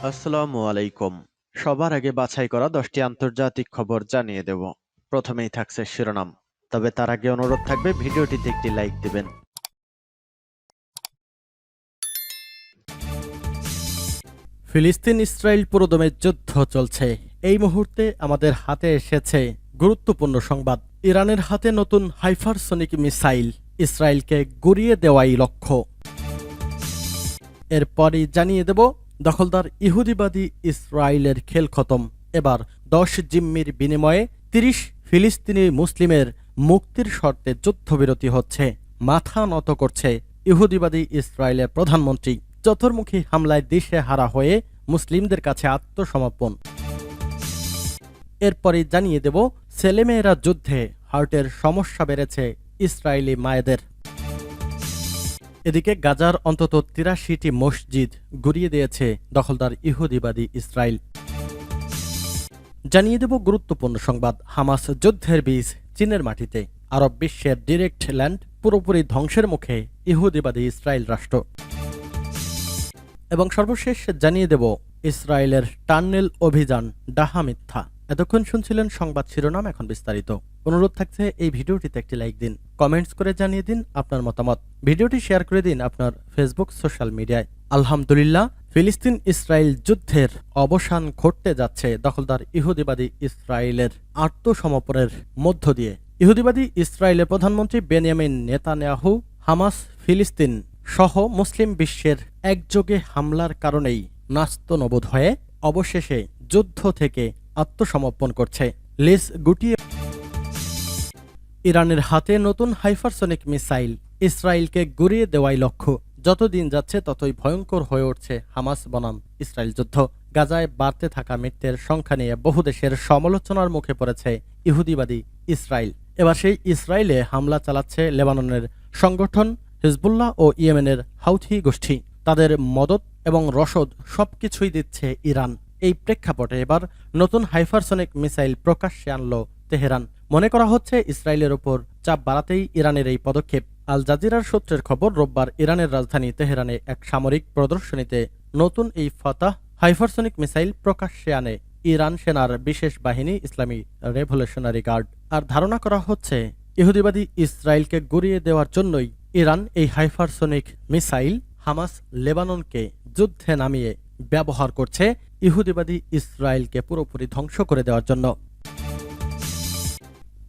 আসসালামু আলাইকুম। সবার আগে বাছাই করা 10টি আন্তর্জাতিক খবর জানিয়ে দেব। প্রথমেই থাকছে শিরোনাম। তবে তার আগে অনুরোধ থাকবে ভিডিওটিতে একটি লাইক দিবেন। ফিলিস্তিন ইসরায়েল পুরোদমে যুদ্ধ চলছে। এই মুহূর্তে আমাদের হাতে এসেছে গুরুত্বপূর্ণ সংবাদ। ইরানের হাতে নতুন হাইপারসনিক মিসাইল, ইসরায়েলকে গুড়িয়ে দেওয়াই লক্ষ্য। এরপরই জানিয়ে দেব দখলদার ইহুদিবাদী ইসরায়েলের খেল খতম। এবার 10 জিম্মির বিনিময়ে 30 ফিলিস্তিনি মুসলিমের মুক্তির শর্তে যুদ্ধবিরতি হচ্ছে। মাথা নত করছে ইহুদিবাদী ইসরায়েলের প্রধানমন্ত্রী। চতুর্মুখী হামলায় দিশেহারা হয়ে মুসলিমদের কাছে আত্মসমর্পণ। এরপরই জানিয়ে দেব ছেলেমেয়েরা যুদ্ধে হার্টের সমস্যা বেড়েছে ইসরায়েলি মায়েদের। এদিকে গাজার অন্তত 83টি মসজিদ গুড়িয়ে দিয়েছে দখলদার ইহুদিবাদী ইসরায়েল। জানিয়ে দেব গুরুত্বপূর্ণ সংবাদ। হামাস যুদ্ধের বীজ চীনের মাটিতে। আরব বিশ্বের ডিরেক্ট ল্যান্ড পুরোপুরি ধ্বংসের মুখে ইহুদিবাদী ইসরায়েল রাষ্ট্র। এবং সর্বশেষ জানিয়ে দেব ইসরায়েলের টানেল অভিযান ডাহা মিথ্যা। এতক্ষণ শুনছিলেন সংবাদ শিরোনাম, এখন বিস্তারিত। অনুরোধ থাকছে এই ভিডিওটিতে একটি লাইক দিন, কমেন্টস করে জানিয়ে দিন আপনার মতামত, ভিডিওটি শেয়ার করে দিন আপনার ফেসবুক সোশ্যাল মিডিয়ায়। আলহামদুলিল্লাহ, ফিলিস্তিন ইসরায়েল যুদ্ধের অবসান ঘটতে যাচ্ছে দখলদার ইহুদিবাদী ইসরায়েলের আত্মসমর্পণের মধ্য দিয়ে। ইহুদিবাদী ইসরায়েলের প্রধানমন্ত্রী বেনিয়ামিন নেতানিয়াহু হামাস ফিলিস্তিন সহ মুসলিম বিশ্বের একযোগে হামলার কারণেই নাস্তানাবুদ হয়ে অবশেষে যুদ্ধ থেকে আত্মসমর্পণ করছে। লেজ গুটিয়ে ইরানের হাতে নতুন হাইপারসনিক মিসাইল, ইসরায়েলকে গুড়িয়ে দেওয়াই লক্ষ্য। যতদিন যাচ্ছে ততই ভয়ঙ্কর হয়ে উঠছে হামাস বনাম ইসরায়েল যুদ্ধ। গাজায় বাড়তে থাকা মৃত্যুর সংখ্যা নিয়ে বহু দেশের সমালোচনার মুখে পড়েছে ইহুদিবাদী ইসরায়েল। এবার সেই ইসরায়েলে হামলা চালাচ্ছে লেবাননের সংগঠন হিজবুল্লাহ ও ইয়েমেনের হাউথি গোষ্ঠী। তাদের মদত এবং রসদ সবকিছুই দিচ্ছে ইরান। এই প্রেক্ষাপটে এবার নতুন হাইপারসনিক মিসাইল প্রকাশ্যে আনল তেহরান। মনে করা হচ্ছে ইসরায়েলের ওপর চাপ বাড়াতেই ইরানের এই পদক্ষেপ। আল জাজিরার সূত্রের খবর, রোববার ইরানের রাজধানী তেহরানে এক সামরিক প্রদর্শনীতে নতুন এই ফাতাহ হাইপারসনিক মিসাইল প্রকাশ্যে আনে ইরান সেনার বিশেষ বাহিনী ইসলামী রেভলিউশনারি গার্ড। আর ধারণা করা হচ্ছে ইহুদিবাদী ইসরায়েলকে গুড়িয়ে দেওয়ার জন্যই ইরান এই হাইপারসনিক মিসাইল হামাস লেবাননকে যুদ্ধে নামিয়ে ব্যবহার করছে ইহুদিবাদী ইসরায়েলকে পুরোপুরি ধ্বংস করে দেওয়ার জন্য।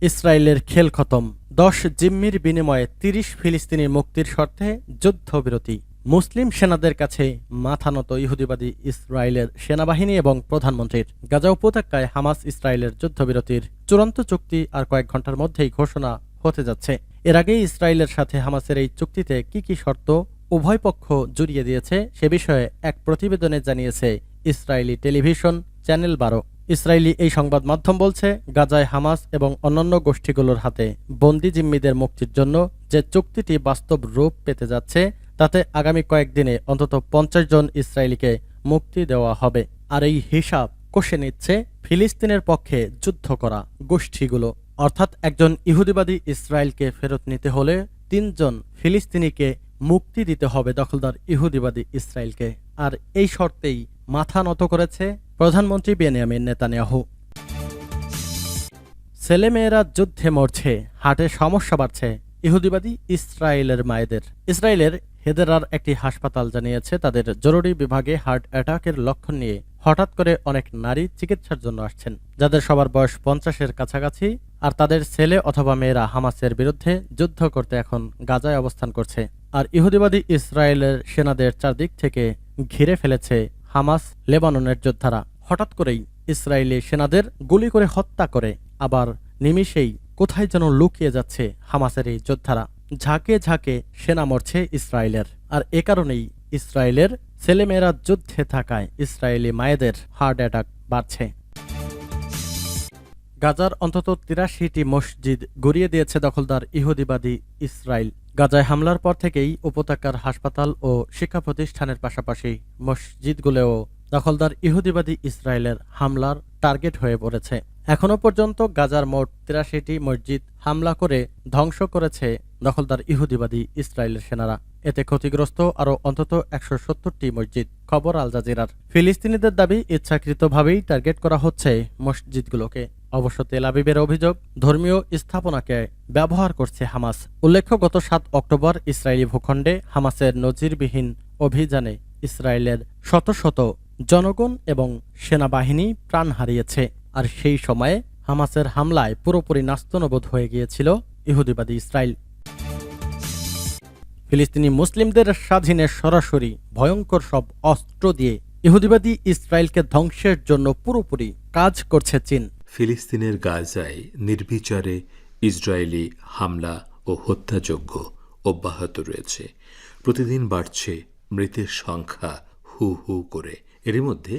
ইসরায়েলের খেল খতম। 10 জিম্মির বিনিময়ে 30 ফিলিস্তিনি মুক্তির শর্তে যুদ্ধবিরতি। মুসলিম সেনাদের কাছে মাথা নত ইহুদিবাদী ইসরায়েলের সেনাবাহিনী এবং প্রধানমন্ত্রীর। গাজা উপত্যকায় হামাস ইসরায়েলের যুদ্ধবিরতির চূড়ান্ত চুক্তি আর কয়েক ঘন্টার মধ্যেই ঘোষণা হতে যাচ্ছে। এর আগেই ইসরায়েলের সাথে হামাসের এই চুক্তিতে কি কি শর্ত উভয় পক্ষ জুড়িয়ে দিয়েছে সে বিষয়ে এক প্রতিবেদনে জানিয়েছে ইসরায়েলি টেলিভিশন চ্যানেল 12। ইসরায়েলি এই সংবাদ মাধ্যম বলছে, গাজায় হামাস এবং অন্যান্য গোষ্ঠীগুলোর হাতে বন্দি জিম্মিদের মুক্তির জন্য যে চুক্তিটি বাস্তব রূপ পেতে যাচ্ছে তাতে আগামী কয়েকদিনে অন্তত 50 জন ইসরায়েলিকে মুক্তি দেওয়া হবে। আর এই হিসাব কষে নিচ্ছে ফিলিস্তিনের পক্ষে যুদ্ধ করা গোষ্ঠীগুলো। অর্থাৎ একজন ইহুদিবাদী ইসরায়েলকে ফেরত নিতে হলে 3 জন ফিলিস্তিনিকে মুক্তি দিতে হবে দখলদার ইহুদিবাদী ইসরায়েলকে। আর এই শর্তেই মাথা নত করেছে প্রধানমন্ত্রী বেনিয়ামিন নেতানিয়াহু। ছেলেমেয়েরা যুদ্ধে মরছে, হার্টে সমস্যা বাড়ছে ইহুদিবাদী ইসরায়েলের মায়েদের। ইসরায়েলের হেদেরার একটি হাসপাতাল জানিয়েছে তাদের জরুরি বিভাগে হার্ট অ্যাটাকের লক্ষণ নিয়ে হঠাৎ করে অনেক নারী চিকিৎসার জন্য আসছেন, যাদের সবার বয়স 50-এর কাছাকাছি। আর তাদের ছেলে অথবা মেয়েরা হামাসের বিরুদ্ধে যুদ্ধ করতে এখন গাজায় অবস্থান করছে। আর ইহুদিবাদী ইসরায়েলের সেনাদের চারদিক থেকে ঘিরে ফেলেছে হামাস লেবাননের যোদ্ধারা। হঠাৎ করেই ইসরায়েলি সেনাদের গুলি করে হত্যা করে আবার নিমিষেই কোথায় যেন লুকিয়ে যাচ্ছে হামাসের এই যোদ্ধারা। ঝাঁকে ঝাঁকে সেনা মরছে ইসরায়েলের। আর এ কারণেই ইসরায়েলের ছেলেমেয়েরা যুদ্ধে থাকায় ইসরায়েলি মায়েদের হার্ট অ্যাটাক বাড়ছে। গাজার অন্তত 83টি মসজিদ গুড়িয়ে দিয়েছে দখলদার ইহুদিবাদী ইসরায়েল। গাজায় হামলার পর থেকেই উপত্যকার হাসপাতাল ও শিক্ষা প্রতিষ্ঠানের পাশাপাশি মসজিদগুলোও দখলদার ইহুদিবাদী ইসরায়েলের হামলার টার্গেট হয়ে পড়েছে। এখনো পর্যন্ত গাজার মোট 83টি মসজিদ হামলা করে ধ্বংস করেছে দখলদার ইহুদিবাদী ইসরায়েলের সেনারা। এতে ক্ষতিগ্রস্ত আরও অন্তত 170টি মসজিদ। খবর আল জাজিরার। ফিলিস্তিনিদের দাবি, ইচ্ছাকৃতভাবেই টার্গেট করা হচ্ছে মসজিদগুলোকে। অবশ্য তেল আবিবের অভিযোগ, ধর্মীয় স্থাপনাকে ব্যবহার করছে হামাস। উল্লেখ্য, গত 7 অক্টোবর ইসরায়েলি ভূখণ্ডে হামাসের নজিরবিহীন অভিযানে ইসরায়েলের শত শত জনগণ এবং সেনাবাহিনী প্রাণ হারিয়েছে। আর সেই সময়ে হামাসের হামলায় পুরোপুরি নাস্তানাবুদ হয়ে গিয়েছিল ইহুদিবাদী ইসরায়েল। ফিলিস্তিনি মুসলিমদের স্বাধীনে সরাসরি ভয়ঙ্কর সব অস্ত্র দিয়ে ইহুদিবাদী ইসরায়েলকে ধ্বংসের জন্য পুরোপুরি কাজ করছে চীন। ফিলিস্তিনের গাজায় নির্বিচারে ইসরায়েলি হামলা ও হত্যাযজ্ঞ অব্যাহত রয়েছে। প্রতিদিন বাড়ছে মৃতের সংখ্যা হু হু করে। এরই মধ্যে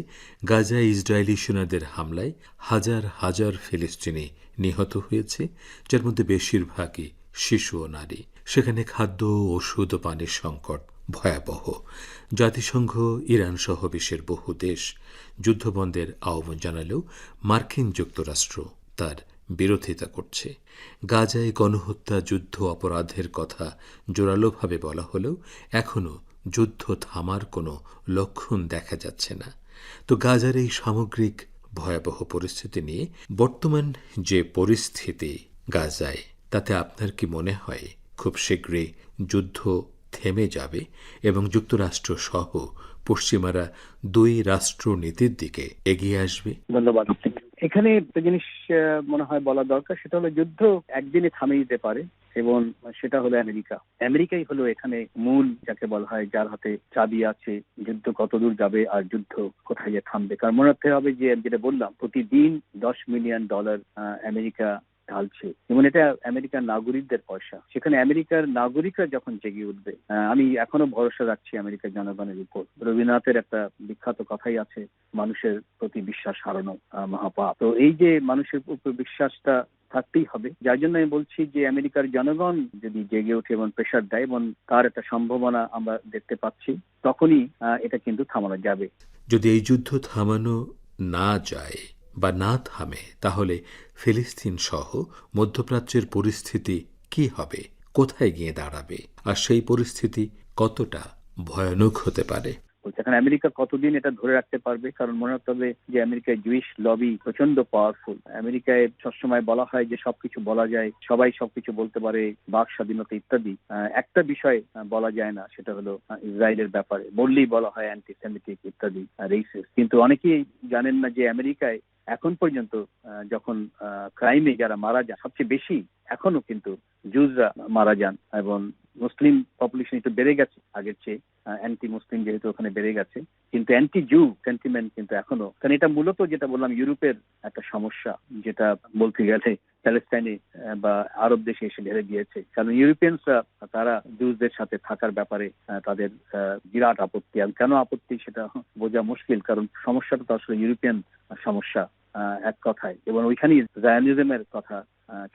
গাজায় ইসরায়েলি সেনাদের হামলায় হাজার হাজার ফিলিস্তিনি নিহত হয়েছে, যার মধ্যে বেশিরভাগই শিশু ও নারী। সেখানে খাদ্য, ওষুধ ও পানির সংকট ভয়াবহ। জাতিসংঘ, ইরান সহ বিশ্বের বহু দেশ যুদ্ধবন্ধের আহ্বান জানালেও মার্কিন যুক্তরাষ্ট্র তার বিরোধিতা করছে। গাজায় গণহত্যা, যুদ্ধ অপরাধের কথা জোরালোভাবে বলা হলেও এখনও যুদ্ধ থামার কোনো লক্ষণ দেখা যাচ্ছে না। তো গাজার এই সামগ্রিক ভয়াবহ পরিস্থিতি নিয়ে বর্তমান যে পরিস্থিতি গাজায়, তাতে আপনার কি মনে হয় খুব শীঘ্রই যুদ্ধ থেমে যাবে এবং যুক্তরাষ্ট্র সহ পশ্চিমারা দুই রাষ্ট্রনীতির দিকে এগিয়ে আসবে? ধন্যবাদ। এখানে একটা জিনিস মনে হয় বলা দরকার, সেটা হলো যুদ্ধ একদিনে থামিয়ে দিতে পারে এবং সেটা হলো আমেরিকা। আমেরিকাই হলো এখানে মূল, যাকে বলা হয় যার হাতে চাবি আছে যুদ্ধ কতদূর যাবে আর যুদ্ধ কোথায় গিয়ে থামবে। কারণ মনে রাখতে হবে যে যেটা বললাম, প্রতিদিন $10 মিলিয়ন আমেরিকা ঢালছে এবং এটা আমেরিকার নাগরিকদের পয়সা। সেখানে আমেরিকার নাগরিকরা যখন জেগে উঠবে, আমি এখনো ভরসা রাখছি আমেরিকার জনগণের উপর। রবীন্দ্রনাথের একটা বিখ্যাত কথাই আছে, মানুষের প্রতি বিশ্বাস হারানো মহাপাপ। তো এই যে মানুষের উপর বিশ্বাসটা থাকতেই হবে, যার জন্য আমি বলছি যে আমেরিকার জনগণ যদি জেগে ওঠে এবং প্রেশার দেয় এবং তার একটা সম্ভাবনা আমরা দেখতে পাচ্ছি, তখনই এটা কিন্তু থামানো যাবে। যদি এই যুদ্ধ থামানো না যায় বা না থামে, তাহলে ফিলিস্তিন সহ মধ্যপ্রাচ্যের পরিস্থিতি কি হবে, কোথায় গিয়ে দাঁড়াবে, আর সেই পরিস্থিতি কতটা ভয়ানক হতে পারে? এখন আমেরিকা কতদিন এটা ধরে রাখতে পারবে? কারণ মনে রাখতে হবে যে আমেরিকায় জুইশ লবি প্রচন্ড পাওয়ারফুল। আমেরিকায় সবসময় বলা হয় যে সবকিছু বলা যায়, সবাই সবকিছু বলতে পারে, বাক স্বাধীনতা ইত্যাদি। একটা বিষয় বলা যায় না, সেটা হলো ইসরায়েলের ব্যাপারে। বললেই বলা হয় অ্যান্টিসেমিটিক ইত্যাদি, রেসিস্ট। কিন্তু অনেকেই জানেন না যে আমেরিকায় এখন পর্যন্ত যখন ক্রাইমে যারা মারা যান, সবচেয়ে বেশি এখনো কিন্তু জুজরা মারা যান এবং মুসলিম পপুলেশন একটু বেড়ে গেছে আগের চেয়ে, অ্যান্টি মুসলিম যেহেতু ওখানে বেড়ে গেছে, কিন্তু অ্যান্টি জু সেন্টিমেন্ট কিন্তু এখনো। কারণ এটা মূলত যেটা বললাম ইউরোপের একটা সমস্যা, যেটা বলতে গেলে প্যালেস্টাইনে বা আরব দেশে এসে ঢেলে দিয়েছে। কারণ ইউরোপিয়ানসরা তারা জুজদের সাথে থাকার ব্যাপারে তাদের বিরাট আপত্তি। আর কেন আপত্তি সেটা বোঝা মুশকিল, কারণ সমস্যাটা তো আসলে ইউরোপিয়ান সমস্যা এক কথায়, এবং ওইখানেই জায়নিজমের কথা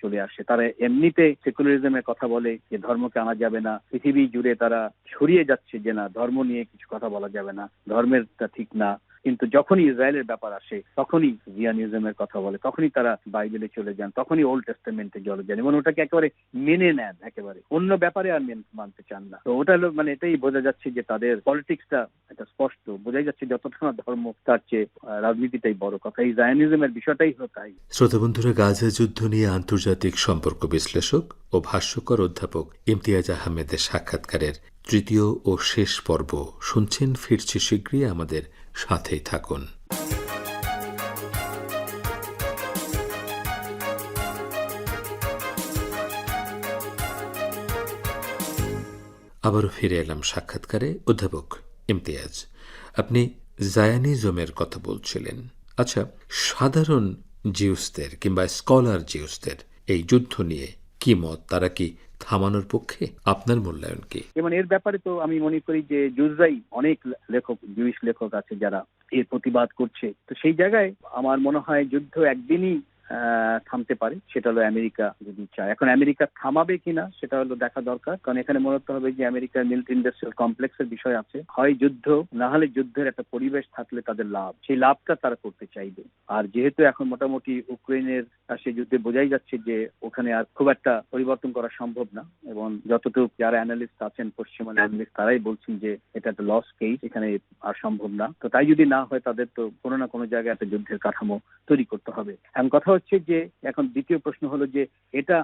চলে আসে। তারা এমনিতে সেকুলারিজমের কথা বলে যে ধর্মকে আনা যাবে না, পৃথিবী জুড়ে তারা ছড়িয়ে যাচ্ছে যে না, ধর্ম নিয়ে কিছু কথা বলা যাবে না, ধর্মেরটা ঠিক না। কিন্তু যখনই ইসরায়েলের ব্যাপার আসে, তখনই জিয়ানিজমের কথা বলে, তখনই তারা বাইবেলে চলে যান, তখনই ওল্ড টেস্টামেন্টে চলে যান এবং ওটাকে একেবারে মেনে নেন, একেবারে অন্য ব্যাপারে আর মানতে চান না। তো ওটা হলো মানে এটাই বোঝা যাচ্ছে যে তাদের পলিটিক্সটা এটা স্পষ্ট বোঝাই যাচ্ছে, যতটা না ধর্ম তার চেয়ে রাজনীতিটাই বড় কথা। এই জায়নিজমের বিষয়টাই হলো তাই। শ্রোতা বন্ধুরা, গাজা যুদ্ধ নিয়ে আন্তর্জাতিক সম্পর্ক বিশ্লেষক ও ভাষ্যকার অধ্যাপক ইমতিয়াজ আহমেদের সাক্ষাৎকারের তৃতীয় ও শেষ পর্ব শুনছেন। ফিরছে শীঘ্রই, আমাদের সাথেই থাকুন। আবারও ফিরে এলাম সাক্ষাৎকারে। অধ্যাপক ইমতিয়াজ, আপনি জায়ানিজমের কথা বলছিলেন। আচ্ছা, সাধারণ জিউসদের কিংবা স্কলার জিউসদের এই যুদ্ধ নিয়ে কি মত? তারা কি থামানোর পক্ষে? আপনার মূল্যায়ন কি? যেমন এর ব্যাপারে তো আমি মনে করি যে জুজরাই অনেক লেখক, জুইশ লেখক আছে যারা এর প্রতিবাদ করছে। তো সেই জায়গায় আমার মনে হয় যুদ্ধ একদিনই থামতে পারে, সেটা হলো আমেরিকা যদি চায়। এখন আমেরিকা থামাবে কিনা সেটা হলো দেখা দরকার, কারণ এখানে মনে রাখতে হবে যে আমেরিকার মিলিটারি ইন্ডাস্ট্রিয়াল কমপ্লেক্সের বিষয় আছে। হয় যুদ্ধ, না হলে যুদ্ধের একটা পরিবেশ থাকলে তাদের লাভ, সেই লাভটা তারা করতে চাইবে। আর যেহেতু এখন মোটামুটি ইউক্রেনের সেই যুদ্ধে বোঝাই যাচ্ছে যে ওখানে আর খুব একটা পরিবর্তন করা সম্ভব না, এবং যতটুকু যারা অ্যানালিস্ট আছেন, পশ্চিমা অ্যানালিস্ট, তারাই বলছেন যে এটা একটা লস কেস, এখানে আর সম্ভব না। তো তাই যদি না হয়, তাদের তো কোনো না কোনো জায়গায় একটা যুদ্ধের কাঠামো তৈরি করতে হবে। এখন কথা হচ্ছে যে এখন দ্বিতীয় প্রশ্ন হলো যে এটা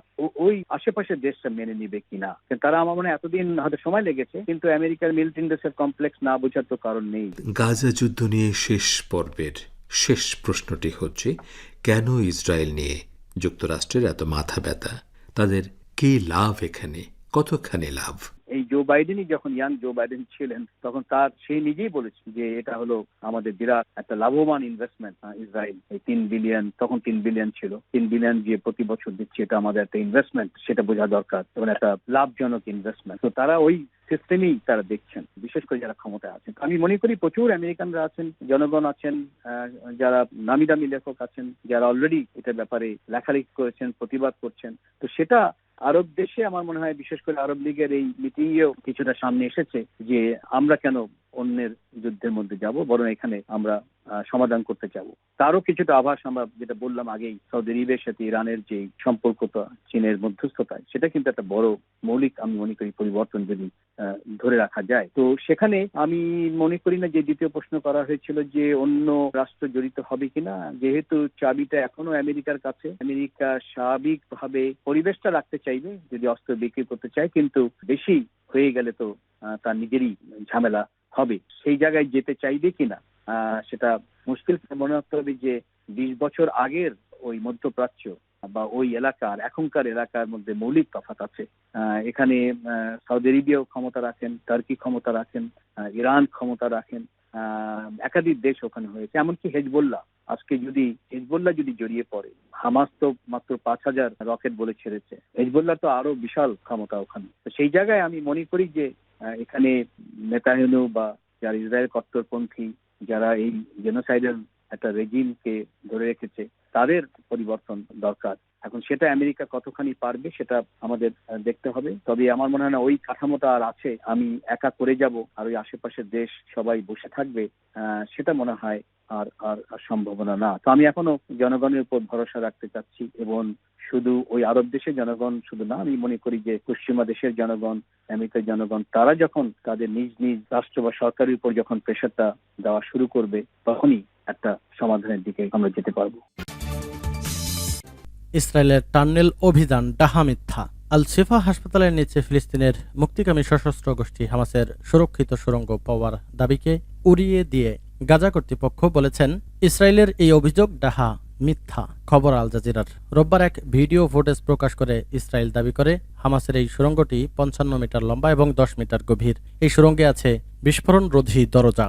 ওই আশেপাশের দেশটা মেনে নিবে কিনা। তারা আমার মনে হয় এতদিন হয়তো সময় লেগেছে, কিন্তু আমেরিকার মিলিটারি ইন্ডাস্ট্রিয়াল কমপ্লেক্স না বোঝার তো কারণ নেই। গাজা যুদ্ধ নিয়ে শেষ পর্বের শেষ প্রশ্নটি হচ্ছে, কেন ইসরায়েল নিয়ে যুক্তরাষ্ট্রের এত মাথা ব্যথা? তাদের কি লাভ এখানে, কতখানি লাভ? এই জো বাইডেনই যখন জো বাইডেন ছিলেন, তখন সেই নিজেই বলেছে যে এটা হলো আমাদের বিরাট একটা লাভবান ইনভেস্টমেন্ট। ইসরায়েল এই 3 বিলিয়ন, তখন 3 বিলিয়ন ছিল, 3 বিলিয়ন যে প্রতি বছর দিচ্ছে, এটা আমাদের একটা ইনভেস্টমেন্ট, সেটা বোঝা দরকার, এবং একটা লাভজনক ইনভেস্টমেন্ট। তো তারা ওই সিস্টেমেই তারা দেখছেন, বিশেষ করে যারা ক্ষমতায় আছেন। আমি মনে করি প্রচুর আমেরিকানরা আছেন, জনগণ আছেন, যারা নামি দামি লেখক আছেন, যারা অলরেডি এটার ব্যাপারে লেখালেখি করেছেন, প্রতিবাদ করছেন। তো সেটা আরব দেশে আমার মনে হয়, বিশেষ করে আরব লীগের এই মিটিংয়েও কিছুটা সামনে এসেছে যে আমরা কেন অন্যের যুদ্ধের মধ্যে যাব, বরং এখানে আমরা সমাধান করতে যাব। তারও কিছুটা আভাস আমরা যেটা বললাম আগেই, সৌদি আরবের সাথে ইরানের যে সম্পর্কটা, চীনের মধ্যস্থতায়, সেটা কিন্তু একটা বড় মৌলিক, আমি মনে করি, পরিবর্তন যদি ধরে রাখা যায়। তো সেখানে আমি মনে করি না যে দ্বিতীয় প্রশ্ন করা হয়েছিল যে অন্য রাষ্ট্র জড়িত হবে কিনা। যেহেতু চাবিটা এখনো আমেরিকার কাছে, আমেরিকা স্বাভাবিকভাবে পরিবেশটা রাখতে চাইবে যদি অস্ত্র বিক্রি করতে চায়, কিন্তু বেশি হয়ে গেলে তো তার নিজেরই ঝামেলা হবে। সেই জায়গায় যেতে চাইবে কিনা সেটা মুশকিল। মনে রাখতে হবে যে 20 বছর আগের ওই মধ্যপ্রাচ্য বা ওই এলাকার এখনকার এলাকার মধ্যে মৌলিক তফাৎ আছে। এখানে সৌদি আরবিয়াও ক্ষমতা রাখেন, টার্কি ক্ষমতা রাখেন, ইরান ক্ষমতা রাখেন, একাধিক দেশ ওখানে হয়েছে। এমনকি হেজবুল্লাহ, আজকে যদি হেজবুল্লাহ যদি জড়িয়ে পড়ে, হামাস তো মাত্র 5000 রকেট বলে ছেড়েছে, হেজবুল্লাহ তো আরো বিশাল ক্ষমতা ওখানে। তো সেই জায়গায় আমি মনে করি যে এখানে নেতানিয়াহু বা যারা ইসরায়েল কট্টরপন্থী, যারা এই জেনোসাইডাল একটা রেজিমকে ধরে রেখেছে, তাদের পরিবর্তন দরকার। এখন সেটা আমেরিকা কতখানি পারবে সেটা আমাদের দেখতে হবে। তবে আমার মনে হয় না ওই কাঠামোটা আর আছে, আমি একা করে যাব আর ওই আশেপাশের দেশ সবাই বসে থাকবে, সেটা মনে হয় আর আর সম্ভাবনা না। তো আমি এখনো জনগণের উপর ভরসা রাখতে চাচ্ছি, এবং শুধু ওই আরব দেশের জনগণ শুধু না, আমি মনে করি যে পশ্চিমা দেশের জনগণ, আমেরিকার জনগণ, তারা যখন তাদের নিজ নিজ রাষ্ট্র বা সরকারের উপর যখন প্রেশারটা দেওয়া শুরু করবে, তখনই একটা সমাধানের দিকে আমরা যেতে পারবো। ইসরায়েলের টানেল অভিযান ডাহা মিথ্যা। আল শিফা হাসপাতালের নিচে ফিলিস্তিনের মুক্তিকামী সশস্ত্র গোষ্ঠী হামাসের সুরক্ষিত সুড়ঙ্গ পাওয়ার দাবিকে উড়িয়ে দিয়ে গাজা কর্তৃপক্ষ বলেছেন ইসরায়েলের এই অভিযোগ ডাহা মিথ্যা। খবর আল জাজিরার। রোববার এক ভিডিও ফুটেজ প্রকাশ করে ইসরায়েল দাবি করে হামাসের এই সুড়ঙ্গটি 55 মিটার লম্বা এবং 10 মিটার গভীর। এই সুড়ঙ্গে আছে বিস্ফোরণ রোধী দরজা।